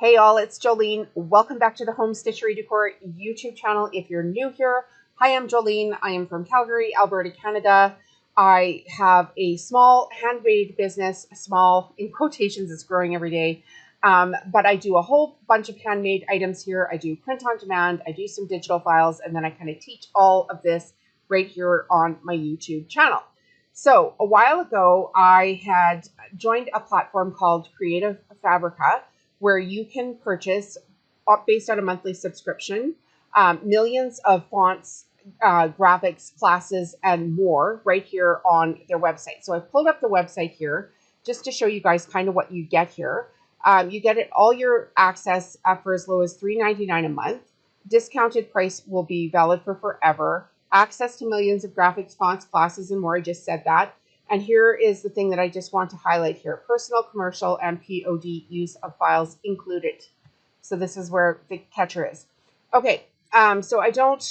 Hey all, it's Jolene. Welcome back to the Home Stitchery Decor YouTube channel. If you're new here, hi, I'm Jolene. I am from Calgary, Alberta, Canada. I have a small handmade business, small in quotations, it's growing every day. But I do a whole bunch of handmade items here. I do print on demand, I do some digital files, and then I kind of teach all of this right here on my YouTube channel. So a while ago, I had joined a platform called Creative Fabrica, where you can purchase, based on a monthly subscription, millions of fonts, graphics, classes, and more right here on their website. So I pulled up the website here just to show you guys kind of what you get here. You get it all your access for as low as $3.99 a month. Discounted price will be valid for forever. Access to millions of graphics, fonts, classes, and more. I just said that. And here is the thing that I just want to highlight here. Personal, commercial, and POD use of files included. So this is where the catcher is. Okay, so I don't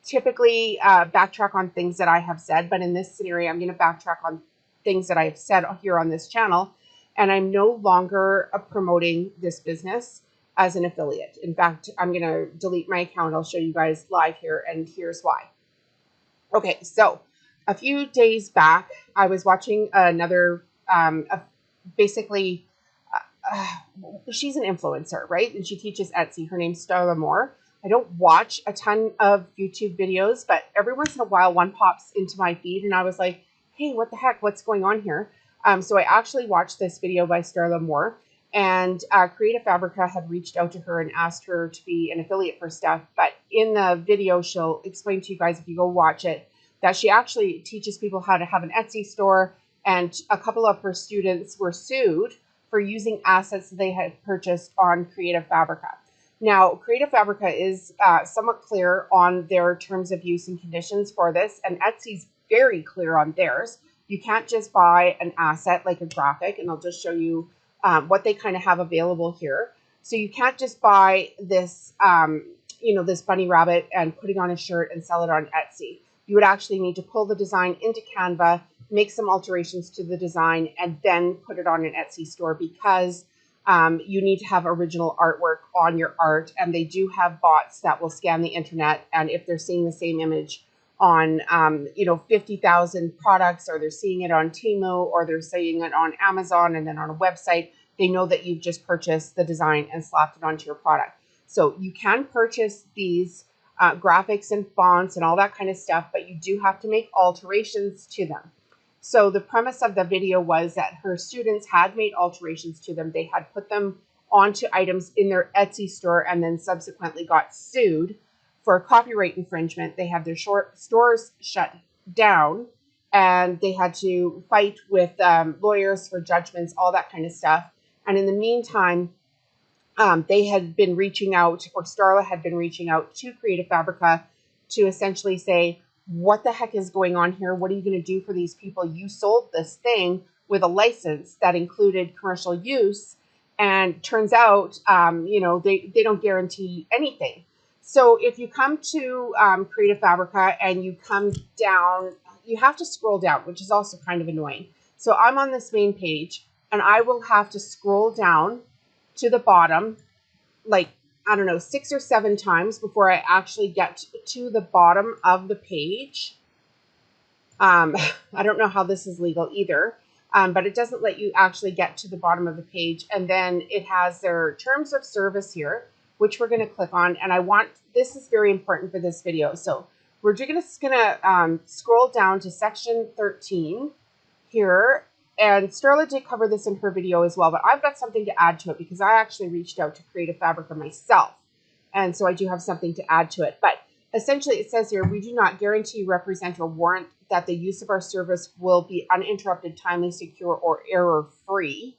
typically backtrack on things that I have said, but in this scenario, I'm going to backtrack on things that I have said here on this channel. And I'm no longer promoting this business as an affiliate. In fact, I'm going to delete my account. I'll show you guys live here, and here's why. Okay, so a few days back, I was watching another, she's an influencer, right? And she teaches Etsy. Her name's Starla Moore. I don't watch a ton of YouTube videos, but every once in a while, one pops into my feed, and I was like, hey, what the heck? What's going on here? So I actually watched this video by Starla Moore, and Creative Fabrica had reached out to her and asked her to be an affiliate for stuff. But in the video, she'll explain to you guys, if you go watch it, that she actually teaches people how to have an Etsy store, and a couple of her students were sued for using assets that they had purchased on Creative Fabrica. Now, Creative Fabrica is somewhat clear on their terms of use and conditions for this, and Etsy's very clear on theirs. You can't just buy an asset like a graphic, and I'll just show you what they kind of have available here. So you can't just buy this, this bunny rabbit and put it on a shirt and sell it on Etsy. You would actually need to pull the design into Canva, make some alterations to the design, and then put it on an Etsy store, because you need to have original artwork on your art. And they do have bots that will scan the internet, and if they're seeing the same image on 50,000 products, or they're seeing it on Temu, or they're seeing it on Amazon and then on a website, they know that you've just purchased the design and slapped it onto your product. So you can purchase these graphics and fonts and all that kind of stuff, but you do have to make alterations to them. So the premise of the video was that her students had made alterations to them. They had put them onto items in their Etsy store and then subsequently got sued for copyright infringement. They had their stores shut down, and they had to fight with lawyers for judgments, all that kind of stuff. And in the meantime, they had been reaching out, or Starla had been reaching out to Creative Fabrica to essentially say, what the heck is going on here? What are you going to do for these people? You sold this thing with a license that included commercial use, and turns out, they don't guarantee anything. So if you come to Creative Fabrica and you come down, you have to scroll down, which is also kind of annoying. So I'm on this main page, and I will have to scroll down to the bottom, like, I don't know, 6 or 7 times before I actually get to the bottom of the page. I don't know how this is legal either, but it doesn't let you actually get to the bottom of the page. And then it has their terms of service here, which we're going to click on. And this is very important for this video. So we're just going to scroll down to section 13 here. And Starla did cover this in her video as well, but I've got something to add to it because I actually reached out to Creative Fabrica myself. And so I do have something to add to it. But essentially it says here, we do not guarantee, represent, or warrant that the use of our service will be uninterrupted, timely, secure, or error-free.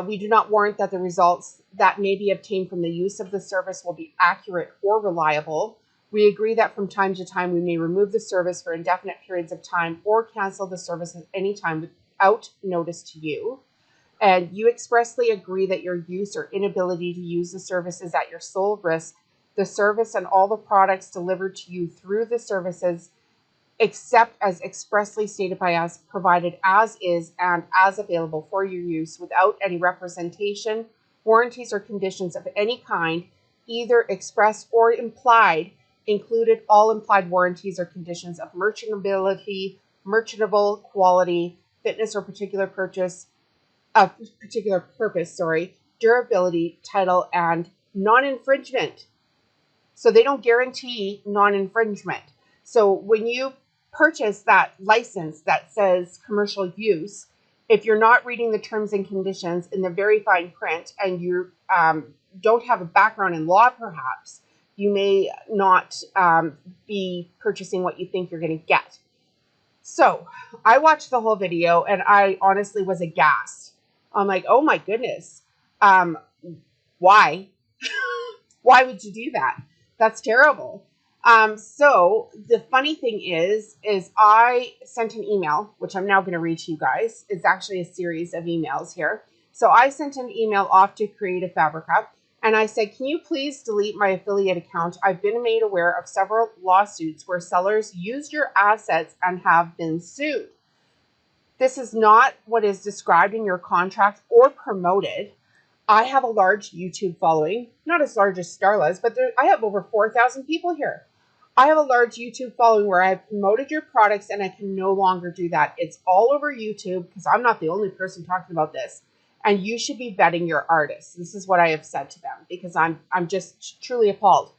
We do not warrant that the results that may be obtained from the use of the service will be accurate or reliable. We agree that from time to time we may remove the service for indefinite periods of time or cancel the service at any time without notice to you. And you expressly agree that your use or inability to use the service is at your sole risk. The service and all the products delivered to you through the services, except as expressly stated by us, provided as is and as available for your use without any representation warranties or conditions of any kind, either expressed or implied, included all implied warranties or conditions of merchantability, merchantable quality, fitness or particular purpose, durability, title, and non-infringement. So they don't guarantee non-infringement. So when you purchase that license that says commercial use, if you're not reading the terms and conditions in the very fine print and you don't have a background in law, perhaps, you may not be purchasing what you think you're going to get. So I watched the whole video and I honestly was aghast. I'm like, oh my goodness. Why? Why would you do that? That's terrible. So the funny thing is I sent an email, which I'm now going to read to you guys. It's actually a series of emails here. So I sent an email off to Creative Fabrica and I said, can you please delete my affiliate account? I've been made aware of several lawsuits where sellers used your assets and have been sued. This is not what is described in your contract or promoted. I have a large YouTube following, not as large as Starla's, but I have over 4,000 people here. I have a large YouTube following where I have promoted your products and I can no longer do that. It's all over YouTube because I'm not the only person talking about this. And you should be vetting your artists. This is what I have said to them because I'm just truly appalled.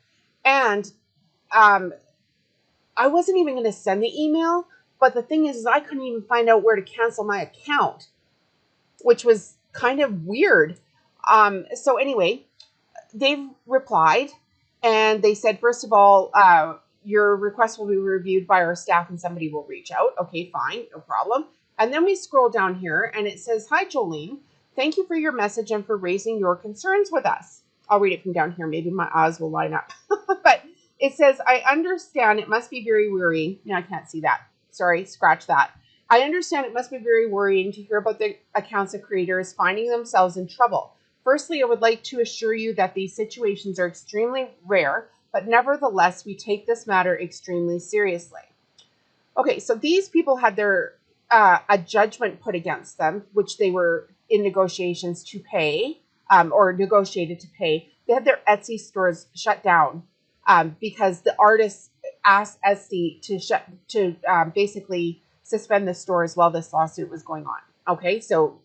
And I wasn't even going to send the email, but the thing is I couldn't even find out where to cancel my account, which was kind of weird. So anyway, they've replied and they said, first of all, your request will be reviewed by our staff and somebody will reach out. Okay, fine, no problem. And then we scroll down here and it says, hi, Jolene. Thank you for your message and for raising your concerns with us. I'll read it from down here. Maybe my eyes will line up. But it says, I understand it must be very worrying. No, I can't see that. Sorry, scratch that. I understand it must be very worrying to hear about the accounts of creators finding themselves in trouble. Firstly, I would like to assure you that these situations are extremely rare, but nevertheless, we take this matter extremely seriously. Okay, so these people had their a judgment put against them, which they were in negotiations to pay, or negotiated to pay. They had their Etsy stores shut down because the artists asked Etsy to basically suspend the stores while this lawsuit was going on. Okay, so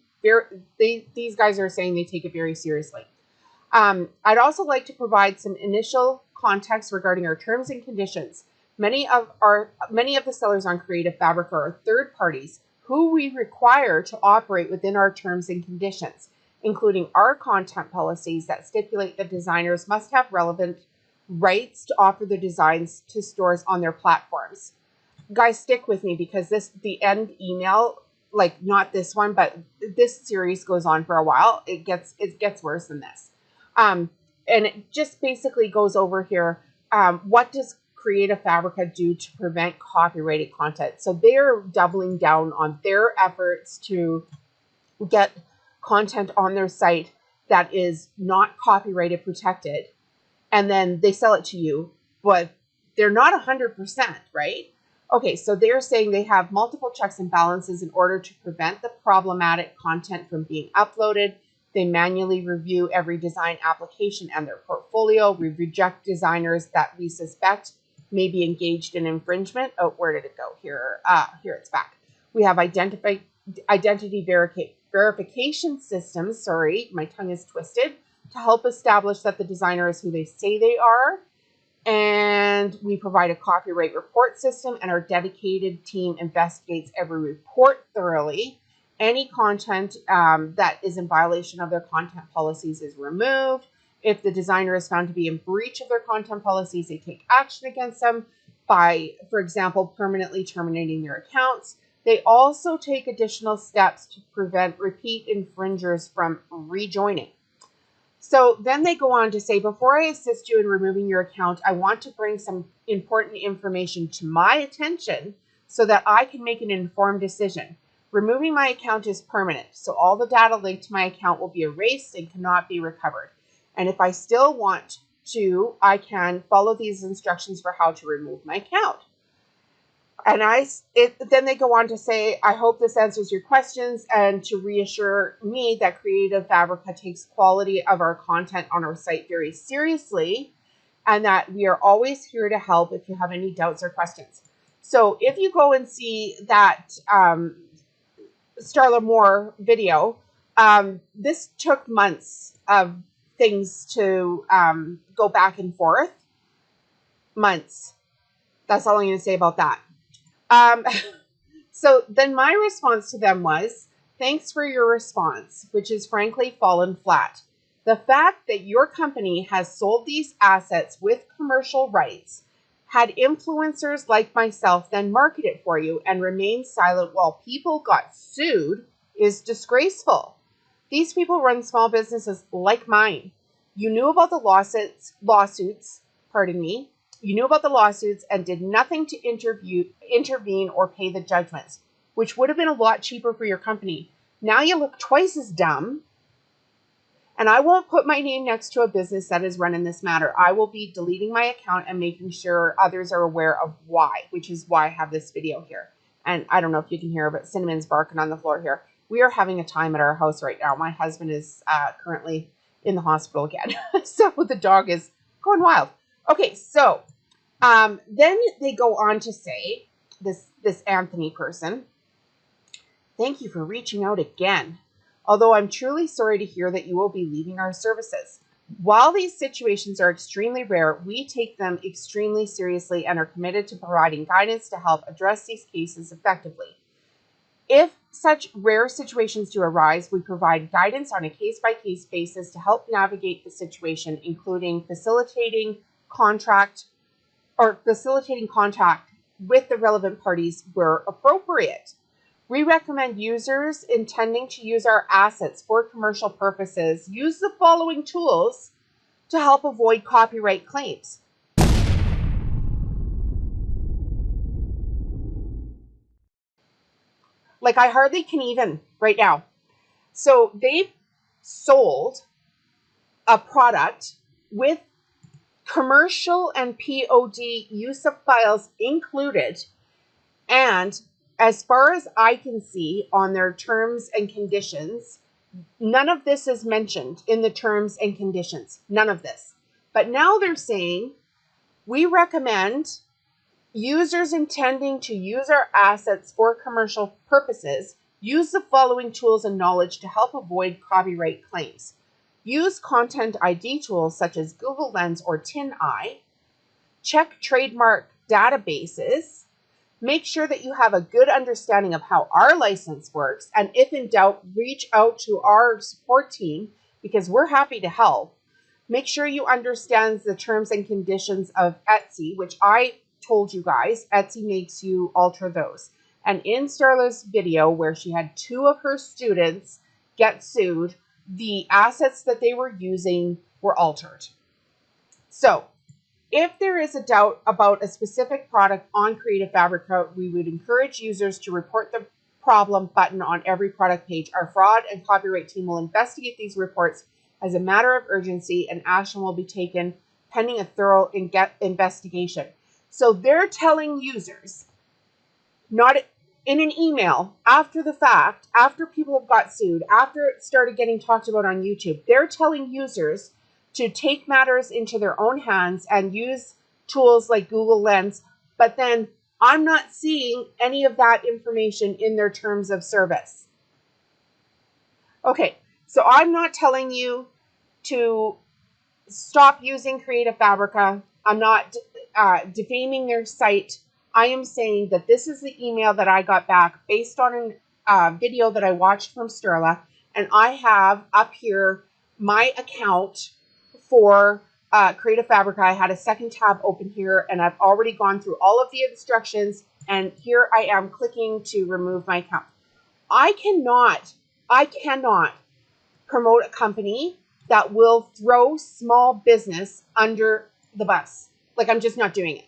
these guys are saying they take it very seriously. I'd also like to provide some initial context regarding our terms and conditions. Many of the sellers on Creative Fabrica are third parties who we require to operate within our terms and conditions, including our content policies that stipulate that designers must have relevant rights to offer their designs to stores on their platforms. Guys, stick with me because the end email, like not this one, but this series goes on for a while. It gets worse than this. And it just basically goes over here. What does Creative Fabrica do to prevent copyrighted content? So they're doubling down on their efforts to get content on their site that is not copyrighted protected. And then they sell it to you, but they're not 100%, right? Okay, so they're saying they have multiple checks and balances in order to prevent the problematic content from being uploaded. They manually review every design application and their portfolio. We reject designers that we suspect may be engaged in infringement. Oh, where did it go? Here, here it's back. We have identity verification systems, sorry, my tongue is twisted, to help establish that the designer is who they say they are. And we provide a copyright report system, and our dedicated team investigates every report thoroughly. Any content that is in violation of their content policies is removed. If the designer is found to be in breach of their content policies, they take action against them by, for example, permanently terminating their accounts. They also take additional steps to prevent repeat infringers from rejoining. So then they go on to say, before I assist you in removing your account, I want to bring some important information to my attention so that I can make an informed decision. Removing my account is permanent, so all the data linked to my account will be erased and cannot be recovered. And if I still want to, I can follow these instructions for how to remove my account. And then they go on to say, I hope this answers your questions and to reassure me that Creative Fabrica takes quality of our content on our site very seriously and that we are always here to help if you have any doubts or questions. So if you go and see that Starla Moore video, this took months of things to go back and forth. Months. That's all I'm going to say about that. So then my response to them was, thanks for your response, which has frankly fallen flat. The fact that your company has sold these assets with commercial rights, had influencers like myself then market it for you and remain silent while people got sued is disgraceful. These people run small businesses like mine. You knew about the lawsuits, You knew about the lawsuits and did nothing to intervene or pay the judgments, which would have been a lot cheaper for your company. Now you look twice as dumb, and I won't put my name next to a business that is run in this matter. I will be deleting my account and making sure others are aware of why, which is why I have this video here. And I don't know if you can hear, but Cinnamon's barking on the floor here. We are having a time at our house right now. My husband is currently in the hospital again. So the dog is going wild. Okay, so then they go on to say, this Anthony person, thank you for reaching out again. Although I'm truly sorry to hear that you will be leaving our services. While these situations are extremely rare, we take them extremely seriously and are committed to providing guidance to help address these cases effectively. If such rare situations do arise, we provide guidance on a case-by-case basis to help navigate the situation, including facilitating contact with the relevant parties where appropriate. We recommend users intending to use our assets for commercial purposes use the following tools to help avoid copyright claims. Like, I hardly can even right now. So they've sold a product with commercial and POD use of files included, and as far as I can see on their terms and conditions, none of this is mentioned in the terms and conditions. None of this. But now they're saying, we recommend users intending to use our assets for commercial purposes use the following tools and knowledge to help avoid copyright claims. Use content ID tools such as Google Lens or TinEye. Check trademark databases. Make sure that you have a good understanding of how our license works, and if in doubt, reach out to our support team because we're happy to help. Make sure you understand the terms and conditions of Etsy, which I told you guys, Etsy makes you alter those. And in Starla's video where she had 2 of her students get sued, the assets that they were using were altered. So if there is a doubt about a specific product on Creative Fabrica, we would encourage users to report the problem button on every product page. Our fraud and copyright team will investigate these reports as a matter of urgency, and action will be taken pending a thorough investigation. So they're telling users, not in an email, after the fact, after people have got sued, after it started getting talked about on YouTube, they're telling users to take matters into their own hands and use tools like Google Lens, but then I'm not seeing any of that information in their terms of service. Okay, so I'm not telling you to stop using Creative Fabrica. I'm not defaming their site. I am saying that this is the email that I got back based on a video that I watched from Starla, and I have up here my account for Creative Fabrica. I had a second tab open here, and I've already gone through all of the instructions, and here I am clicking to remove my account. I cannot promote a company that will throw small business under the bus. Like, I'm just not doing it.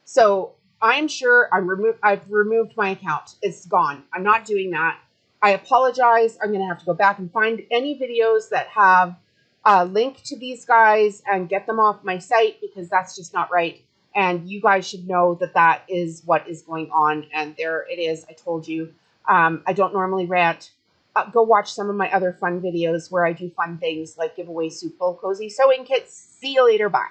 So I'm sure I've removed my account. It's gone. I'm not doing that. I apologize. I'm going to have to go back and find any videos that have a link to these guys and get them off my site because that's just not right. And you guys should know that that is what is going on. And there it is. I told you. I don't normally rant. Go watch some of my other fun videos where I do fun things like give away soup bowl cozy sewing kits. See you later. Bye.